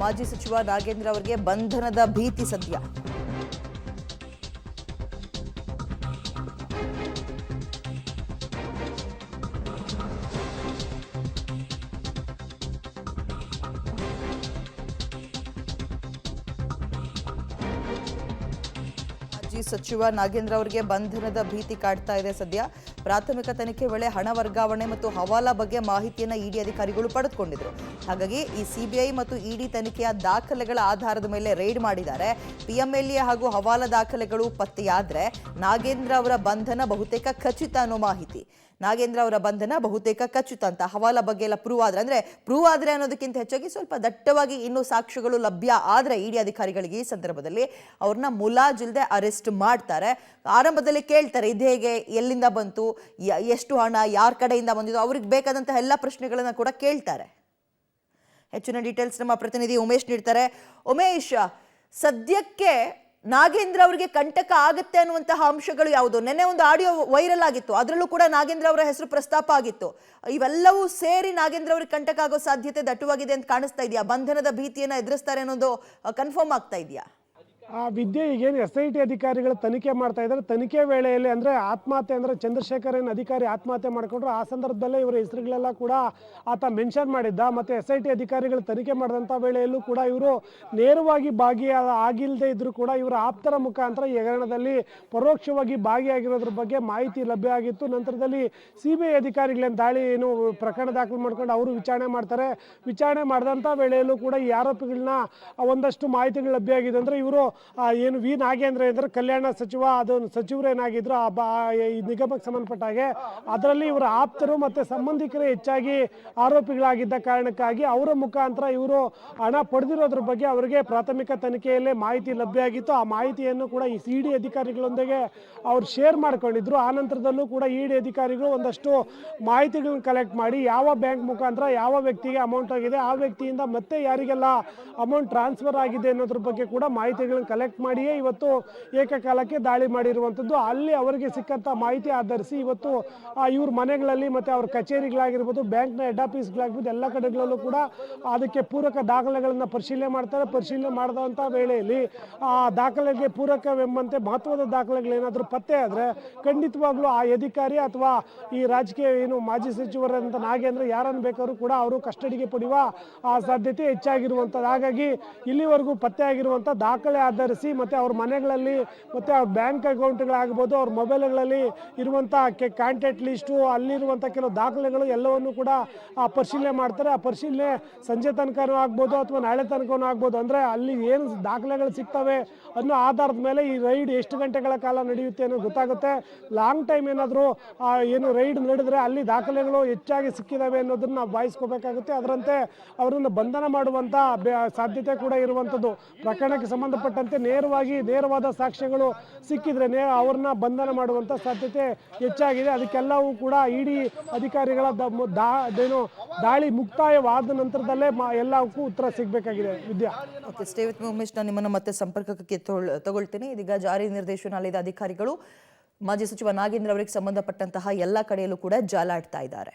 ಮಾಜಿ ಸಚಿವ ನಾಗೇಂದ್ರ ಅವರಿಗೆ ಬಂಧನದ ಭೀತಿ ಸದ್ಯ. ಮಾಜಿ ಸಚಿವ ನಾಗೇಂದ್ರ ಅವರಿಗೆ ಬಂಧನದ ಭೀತಿ ಕಾಡ್ತಾ ಇದೆ ಸದ್ಯ. ಪ್ರಾಥಮಿಕ ತನಿಖೆ ವೇಳೆ ಹಣ ವರ್ಗಾವಣೆ ಮತ್ತು ಹವಾಲಾ ಬಗ್ಗೆ ಮಾಹಿತಿಯನ್ನು ಇಡಿ ಅಧಿಕಾರಿಗಳು ಪಡೆದುಕೊಂಡಿದ್ರು. ಹಾಗಾಗಿ ಈ ಸಿಬಿಐ ಮತ್ತು ಇಡಿ ತನಿಖೆಯ ದಾಖಲೆಗಳ ಆಧಾರದ ಮೇಲೆ ರೈಡ್ ಮಾಡಿದ್ದಾರೆ. ಪಿಎಂಎಲ್ಎ ಹಾಗೂ ಹವಾಲಾ ದಾಖಲೆಗಳು ಪತ್ತೆಯಾದ್ರೆ ನಾಗೇಂದ್ರ ಅವರ ಬಂಧನ ಬಹುತೇಕ ಖಚಿತ ಅನ್ನೋ ಮಾಹಿತಿ. ನಾಗೇಂದ್ರ ಅವರ ಬಂಧನ ಬಹುತೇಕ ಖಚಿತ ಅಂತ. ಹವಾಲಾ ಬಗ್ಗೆ ಎಲ್ಲ ಪ್ರೂವ್ ಆದ್ರೆ ಅನ್ನೋದಕ್ಕಿಂತ ಹೆಚ್ಚಾಗಿ ಸ್ವಲ್ಪ ದಟ್ಟವಾಗಿ ಇನ್ನೂ ಸಾಕ್ಷ್ಯಗಳು ಲಭ್ಯ ಆದ್ರೆ ಇಡಿ ಅಧಿಕಾರಿಗಳಿಗೆ ಈ ಸಂದರ್ಭದಲ್ಲಿ ಅವ್ರನ್ನ ಮುಲಾಜಿಲ್ದೆ ಅರೆಸ್ಟ್ ಮಾಡ್ತಾರೆ. ಆರಂಭದಲ್ಲಿ ಕೇಳ್ತಾರೆ ಇದು ಹೇಗೆ, ಎಲ್ಲಿಂದ ಬಂತು, ಎಷ್ಟು ಹಣ, ಯಾರ ಕಡೆಯಿಂದ ಬಂದಿದ್ದು, ಅವ್ರಿಗೆ ಬೇಕಾದಂತಹ ಎಲ್ಲ ಪ್ರಶ್ನೆಗಳನ್ನ ಕೂಡ ಕೇಳ್ತಾರೆ. ಹೆಚ್ಚಿನ ಡೀಟೇಲ್ಸ್ ನಮ್ಮ ಪ್ರತಿನಿಧಿ ಉಮೇಶ್ ನೀಡ್ತಾರೆ. ಉಮೇಶ್, ಸದ್ಯಕ್ಕೆ ನಾಗೇಂದ್ರ ಅವರಿಗೆ ಕಂಟಕ ಆಗುತ್ತೆ ಅನ್ನುವಂತಹ ಅಂಶಗಳು ಯಾವುದು? ನೆನ್ನೆ ಒಂದು ಆಡಿಯೋ ವೈರಲ್ ಆಗಿತ್ತು, ಅದರಲ್ಲೂ ಕೂಡ ನಾಗೇಂದ್ರ ಅವರ ಹೆಸರು ಪ್ರಸ್ತಾಪ ಆಗಿತ್ತು. ಇವೆಲ್ಲವೂ ಸೇರಿ ನಾಗೇಂದ್ರ ಅವರಿಗೆ ಕಂಟಕ ಆಗೋ ಸಾಧ್ಯತೆ ದಟ್ಟವಾಗಿದೆ ಅಂತ ಕಾಣಿಸ್ತಾ ಇದೆಯಾ? ಬಂಧನದ ಭೀತಿಯನ್ನು ಎದುರಿಸ್ತಾರೆ ಅನ್ನೋದು ಕನ್ಫರ್ಮ್ ಆಗ್ತಾ ಇದೆಯಾ? ವಿದ್ಯೆ ಈಗೇನು SIT ಅಧಿಕಾರಿಗಳು ತನಿಖೆ ಮಾಡ್ತಾ ಇದ್ದಾರೆ. ತನಿಖೆ ವೇಳೆಯಲ್ಲಿ ಅಂದರೆ ಆತ್ಮಹತ್ಯೆ ಅಂದರೆ ಚಂದ್ರಶೇಖರ್ ಏನು ಅಧಿಕಾರಿ ಆತ್ಮಹತ್ಯೆ ಮಾಡಿಕೊಂಡ್ರು, ಆ ಸಂದರ್ಭದಲ್ಲೇ ಇವರ ಹೆಸರುಗಳೆಲ್ಲ ಕೂಡ ಆತ ಮೆನ್ಷನ್ ಮಾಡಿದ್ದ. ಮತ್ತು SIT ಅಧಿಕಾರಿಗಳು ತನಿಖೆ ಮಾಡಿದಂಥ ವೇಳೆಯಲ್ಲೂ ಕೂಡ ಇವರು ನೇರವಾಗಿ ಆಗಿಲ್ಲದೆ ಇದ್ದರೂ ಕೂಡ ಇವರ ಆಪ್ತರ ಮುಖಾಂತರ ಈ ಹಗರಣದಲ್ಲಿ ಪರೋಕ್ಷವಾಗಿ ಭಾಗಿಯಾಗಿರೋದ್ರ ಬಗ್ಗೆ ಮಾಹಿತಿ ಲಭ್ಯ ಆಗಿತ್ತು. ನಂತರದಲ್ಲಿ CBI ಅಧಿಕಾರಿಗಳೇನು ದಾಳಿ ಏನು ಪ್ರಕರಣ ದಾಖಲು ಮಾಡ್ಕೊಂಡು ಅವರು ವಿಚಾರಣೆ ಮಾಡ್ತಾರೆ. ವಿಚಾರಣೆ ಮಾಡಿದಂಥ ವೇಳೆಯಲ್ಲೂ ಕೂಡ ಈ ಆರೋಪಿಗಳನ್ನ ಒಂದಷ್ಟು ಮಾಹಿತಿಗಳು ಲಭ್ಯ ಆಗಿದೆ. ಅಂದರೆ ಇವರು ಏನು ವಿ ನಾಗೇಂದ್ರ ಅಂದರೆ ಕಲ್ಯಾಣ ಸಚಿವ, ಅದು ಸಚಿವರೇನಾಗಿದ್ರು ಈ ನಿಗಮಕ್ಕೆ ಸಂಬಂಧಪಟ್ಟ ಹಾಗೆ ಅದರಲ್ಲಿ ಇವರ ಆಪ್ತರು ಮತ್ತು ಸಂಬಂಧಿಕರೇ ಹೆಚ್ಚಾಗಿ ಆರೋಪಿಗಳಾಗಿದ್ದ ಕಾರಣಕ್ಕಾಗಿ ಅವರ ಮುಖಾಂತರ ಇವರು ಹಣ ಪಡೆದಿರೋದ್ರ ಬಗ್ಗೆ ಅವರಿಗೆ ಪ್ರಾಥಮಿಕ ತನಿಖೆಯಲ್ಲೇ ಮಾಹಿತಿ ಲಭ್ಯ ಆಗಿತ್ತು. ಆ ಮಾಹಿತಿಯನ್ನು ಕೂಡ ಈ CID ಅಧಿಕಾರಿಗಳೊಂದಿಗೆ ಅವ್ರು ಶೇರ್ ಮಾಡ್ಕೊಂಡಿದ್ರು. ಆ ನಂತರದಲ್ಲೂ ಕೂಡ ED ಅಧಿಕಾರಿಗಳು ಒಂದಷ್ಟು ಮಾಹಿತಿಗಳನ್ನ ಕಲೆಕ್ಟ್ ಮಾಡಿ ಯಾವ ಬ್ಯಾಂಕ್ ಮುಖಾಂತರ ಯಾವ ವ್ಯಕ್ತಿಗೆ ಅಮೌಂಟ್ ಆಗಿದೆ, ಆ ವ್ಯಕ್ತಿಯಿಂದ ಮತ್ತೆ ಯಾರಿಗೆಲ್ಲ ಅಮೌಂಟ್ ಟ್ರಾನ್ಸ್ಫರ್ ಆಗಿದೆ ಅನ್ನೋದ್ರ ಬಗ್ಗೆ ಕೂಡ ಮಾಹಿತಿಗಳನ್ನ ಕಲೆಕ್ಟ್ ಮಾಡಿಯೇ ಇವತ್ತು ಏಕಕಾಲಕ್ಕೆ ದಾಳಿ ಮಾಡಿರುವಂಥದ್ದು. ಅಲ್ಲಿ ಅವರಿಗೆ ಸಿಕ್ಕಂಥ ಮಾಹಿತಿ ಆಧರಿಸಿ ಇವತ್ತು ಇವ್ರ ಮನೆಗಳಲ್ಲಿ ಮತ್ತು ಅವ್ರ ಕಚೇರಿಗಳಾಗಿರ್ಬೋದು, ಬ್ಯಾಂಕ್ನ ಹೆಡ್ ಆಫೀಸ್ಗಳಾಗಿರ್ಬೋದು, ಎಲ್ಲ ಕಡೆಗಳಲ್ಲೂ ಕೂಡ ಅದಕ್ಕೆ ಪೂರಕ ದಾಖಲೆಗಳನ್ನು ಪರಿಶೀಲನೆ ಮಾಡ್ತಾರೆ. ಪರಿಶೀಲನೆ ಮಾಡಿದಂಥ ವೇಳೆಯಲ್ಲಿ ಆ ದಾಖಲೆಗೆ ಪೂರಕವೆಂಬಂತೆ ಮಹತ್ವದ ದಾಖಲೆಗಳೇನಾದರೂ ಪತ್ತೆ ಆದರೆ ಖಂಡಿತವಾಗ್ಲೂ ಆ ಅಧಿಕಾರಿ ಅಥವಾ ಈ ರಾಜಕೀಯ ಏನು ಮಾಜಿ ಸಚಿವರಂತ ನಾಗೇಂದ್ರ ಯಾರನ್ನು ಬೇಕಾದ್ರೂ ಕೂಡ ಅವರು ಕಸ್ಟಡಿಗೆ ಪಡೆಯುವ ಆ ಸಾಧ್ಯತೆ ಹೆಚ್ಚಾಗಿರುವಂಥದ್ದು. ಹಾಗಾಗಿ ಇಲ್ಲಿವರೆಗೂ ಪತ್ತೆ ಆಗಿರುವಂಥ ದಾಖಲೆ ಆಧರಿಸಿ ಮತ್ತು ಅವ್ರ ಮನೆಗಳಲ್ಲಿ ಮತ್ತು ಅವ್ರ ಬ್ಯಾಂಕ್ ಅಕೌಂಟ್ಗಳಾಗ್ಬೋದು, ಅವ್ರ ಮೊಬೈಲ್ಗಳಲ್ಲಿ ಇರುವಂಥ ಕಾಂಟ್ಯಾಕ್ಟ್ ಲಿಸ್ಟು, ಅಲ್ಲಿರುವಂಥ ಕೆಲವು ದಾಖಲೆಗಳು ಎಲ್ಲವನ್ನು ಕೂಡ ಪರಿಶೀಲನೆ ಮಾಡ್ತಾರೆ. ಆ ಪರಿಶೀಲನೆ ಸಂಜೆ ತನಕನೂ ಆಗ್ಬೋದು ಅಥವಾ ನಾಳೆ ತನಕನೂ ಆಗ್ಬೋದು. ಅಂದರೆ ಅಲ್ಲಿ ಏನು ದಾಖಲೆಗಳು ಸಿಗ್ತವೆ ಅನ್ನೋ ಆಧಾರದ ಮೇಲೆ ಈ ರೈಡ್ ಎಷ್ಟು ಗಂಟೆಗಳ ಕಾಲ ನಡೆಯುತ್ತೆ ಅನ್ನೋದು ಗೊತ್ತಾಗುತ್ತೆ. ಲಾಂಗ್ ಟೈಮ್ ಏನಾದರೂ ಏನು ರೈಡ್ ನಡೆದರೆ ಅಲ್ಲಿ ದಾಖಲೆಗಳು ಹೆಚ್ಚಾಗಿ ಸಿಕ್ಕಿದ್ದಾವೆ ಅನ್ನೋದನ್ನು ನಾವು ಭಾವಿಸ್ಕೋಬೇಕಾಗುತ್ತೆ. ಅದರಂತೆ ಅವರನ್ನು ಬಂಧನ ಮಾಡುವಂಥ ಸಾಧ್ಯತೆ ಕೂಡ ಇರುವಂಥದ್ದು. ಪ್ರಕರಣಕ್ಕೆ ಸಂಬಂಧಪಟ್ಟಂತೆ ನೇರವಾದ ಸಾಕ್ಷ್ಯಗಳು ಸಿಕ್ಕಿದ್ರೆ ಅವ್ರನ್ನ ಬಂಧನ ಮಾಡುವಂಥ ಸಾಧ್ಯತೆ ಹೆಚ್ಚಾಗಿದೆ. ಅದಕ್ಕೆಲ್ಲವೂ ಕೂಡ ED ಅಧಿಕಾರಿಗಳ ದಾಳಿ ಮುಕ್ತಾಯವಾದ ನಂತರದಲ್ಲೇ ಎಲ್ಲಕ್ಕೂ ಉತ್ತರ ಸಿಗಬೇಕಾಗಿದೆ. Vidya, okay, stay with me Umesh. ನಾನು ನಿಮ್ಮನ್ನು ಮತ್ತೆ ಸಂಪರ್ಕಕ್ಕೆ ತಗೊಳ್ತೀನಿ. ಇದೀಗ ಜಾರಿ ನಿರ್ದೇಶನಾಲಯದ ಅಧಿಕಾರಿಗಳು ಮಾಜಿ ಸಚಿವ ನಾಗೇಂದ್ರ ಅವರಿಗೆ ಸಂಬಂಧಪಟ್ಟಂತಹ ಎಲ್ಲ ಕಡೆಯಲ್ಲೂ ಕೂಡ ಜಾಲಾಡ್ತಾ ಇದ್ದಾರೆ.